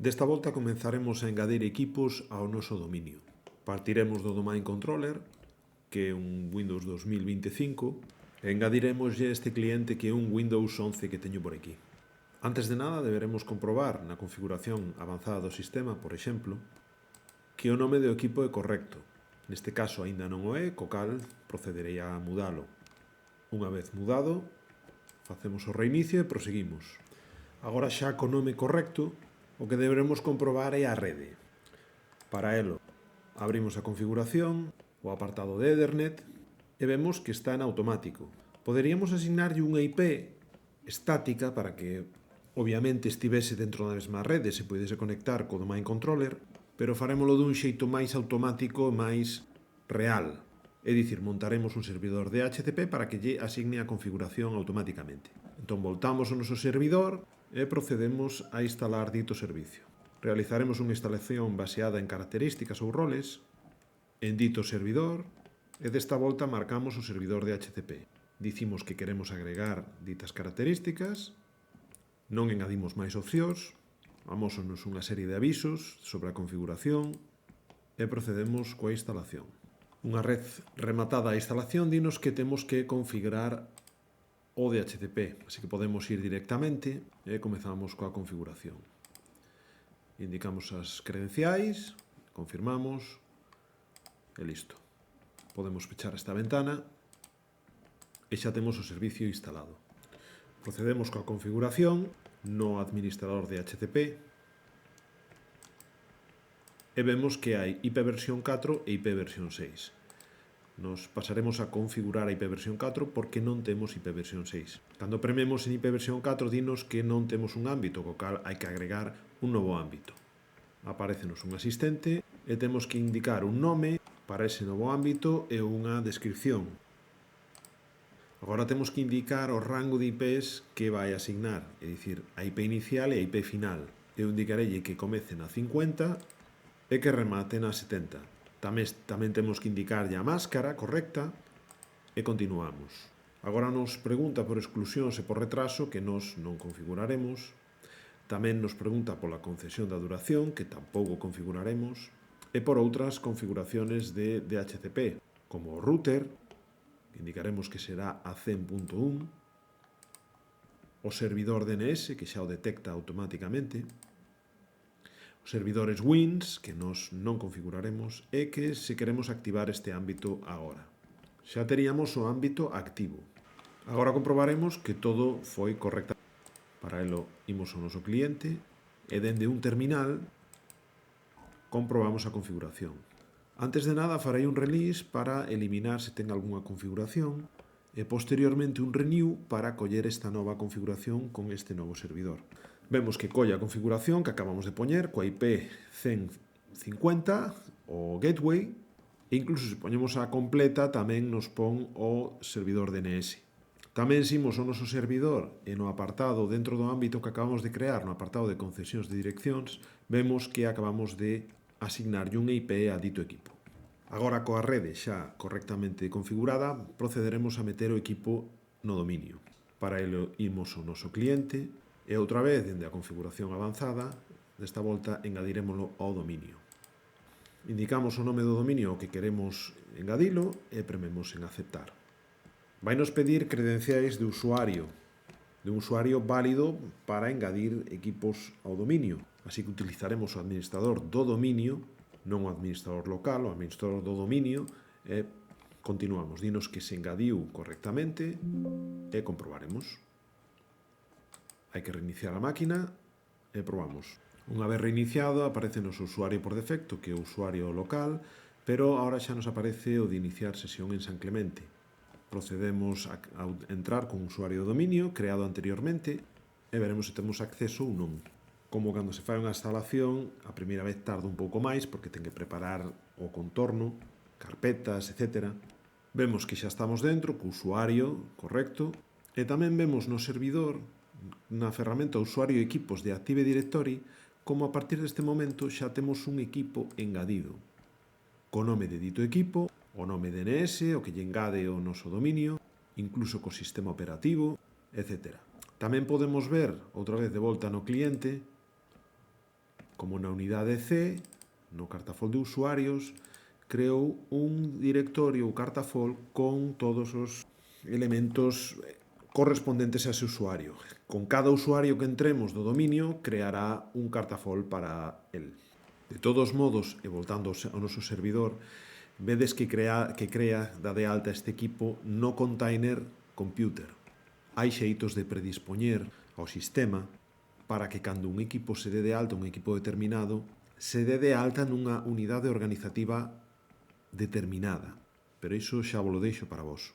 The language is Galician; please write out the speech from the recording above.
Desta volta comenzaremos a engadir equipos ao noso dominio. Partiremos do Domain Controller, que é un Windows 2025, e engadiremoslle este cliente que é un Windows 11 que teño por aquí. Antes de nada, deberemos comprobar na configuración avanzada do sistema, por exemplo, que o nome do equipo é correcto. Neste caso aínda non o é, co cal procederei a mudalo. Unha vez mudado, facemos o reinicio e proseguimos. Agora xa co nome correcto, o que deberemos comprobar é a rede. Para elo, abrimos a configuración, o apartado de Ethernet, e vemos que está en automático. Poderíamos asignarlle unha IP estática para que, obviamente, estivese dentro da mesma rede e se pudese conectar co Domain Controller, pero farémolo dun xeito máis automático e máis real. É dicir, montaremos un servidor de DHCP para que lle asigne a configuración automáticamente. Entón, voltamos ao noso servidor e procedemos a instalar dito servicio. Realizaremos unha instalación baseada en características ou roles en dito servidor e desta volta marcamos o servidor de DHCP. Dicimos que queremos agregar ditas características, non engadimos máis opcións, amósonos unha serie de avisos sobre a configuración e procedemos coa instalación. Unha vez rematada a instalación, dinos que temos que configurar o DHCP, así que podemos ir directamente e comezamos coa configuración. Indicamos as credenciais, confirmamos e listo. Podemos pechar esta ventana e xa temos o servicio instalado. Procedemos coa configuración no administrador de DHCP e vemos que hai IP versión 4 e IP versión 6. Nos pasaremos a configurar a IP versión 4 porque non temos IP versión 6. Cando prememos en IP versión 4, dinos que non temos un ámbito, co cal hai que agregar un novo ámbito. Aparecenos un asistente e temos que indicar un nome para ese novo ámbito e unha descripción. Agora temos que indicar o rango de IPs que vai asignar, é dicir, a IP inicial e a IP final. Eu indicarei que comece na 50 e que remate na 70. Tamén temos que indicarlle a máscara correcta e continuamos. Agora nos pregunta por exclusións e por retraso, que nos non configuraremos. Tamén nos pregunta pola concesión da duración, que tampouco configuraremos. E por outras configuraciones de DHCP, como o router, que indicaremos que será a 100.1, o servidor DNS, que xa o detecta automáticamente, os servidores WINS, que nos non configuraremos, e que se queremos activar este ámbito agora. Xa teríamos o ámbito activo. Agora comprobaremos que todo foi correcto. Para elo, imos ao noso cliente e dende un terminal comprobamos a configuración. Antes de nada, farei un release para eliminar se ten algunha configuración e posteriormente un renew para coller esta nova configuración con este novo servidor. Vemos que colle a configuración que acabamos de poñer coa IP 150, o gateway, e incluso se poñemos a completa tamén nos pon o servidor DNS. Tamén se imos ao noso servidor e no apartado dentro do ámbito que acabamos de crear, no apartado de concesións de direccións, vemos que acabamos de asignarlle unha IP a dito equipo. Agora, coa rede xa correctamente configurada, procederemos a meter o equipo no dominio. Para ello, imos ao noso cliente e outra vez, dende a configuración avanzada, desta volta engadirémolo ao dominio. Indicamos o nome do dominio ao que queremos engadilo e prememos en aceptar. Vai nos pedir credenciais de un usuario válido para engadir equipos ao dominio. Así que utilizaremos o administrador do dominio, non o administrador local, o administrador do dominio, e continuamos. Dinos que se engadiu correctamente e comprobaremos. Hai que reiniciar a máquina e probamos. Unha vez reiniciado, aparece o noso usuario por defecto, que é o usuario local, pero agora xa nos aparece o de iniciar sesión en San Clemente. Procedemos a entrar con un usuario de dominio creado anteriormente e veremos se temos acceso ou non. Como cando se fai unha instalación, a primeira vez tarda un pouco máis porque ten que preparar o contorno, carpetas, etc. Vemos que xa estamos dentro, co usuario correcto, e tamén vemos no servidor, na ferramenta usuario e equipos de Active Directory, como a partir deste momento xa temos un equipo engadido. Co nome de dito equipo, o nome DNS, o que lle engade o noso dominio, incluso co sistema operativo, etc. Tamén podemos ver, outra vez de volta no cliente, como na unidade C, no cartafol de usuarios, creou un directorio ou cartafol con todos os elementos correspondentes a ese usuario. Con cada usuario que entremos do dominio, creará un cartafol para el. De todos modos, e voltando ao noso servidor, vedes que crea da de alta este equipo no container computer. Hai xeitos de predispoñer ao sistema para que cando un equipo se dé de alta, un equipo determinado, se dé de alta nunha unidade organizativa determinada. Pero iso xa vos lo deixo para vos.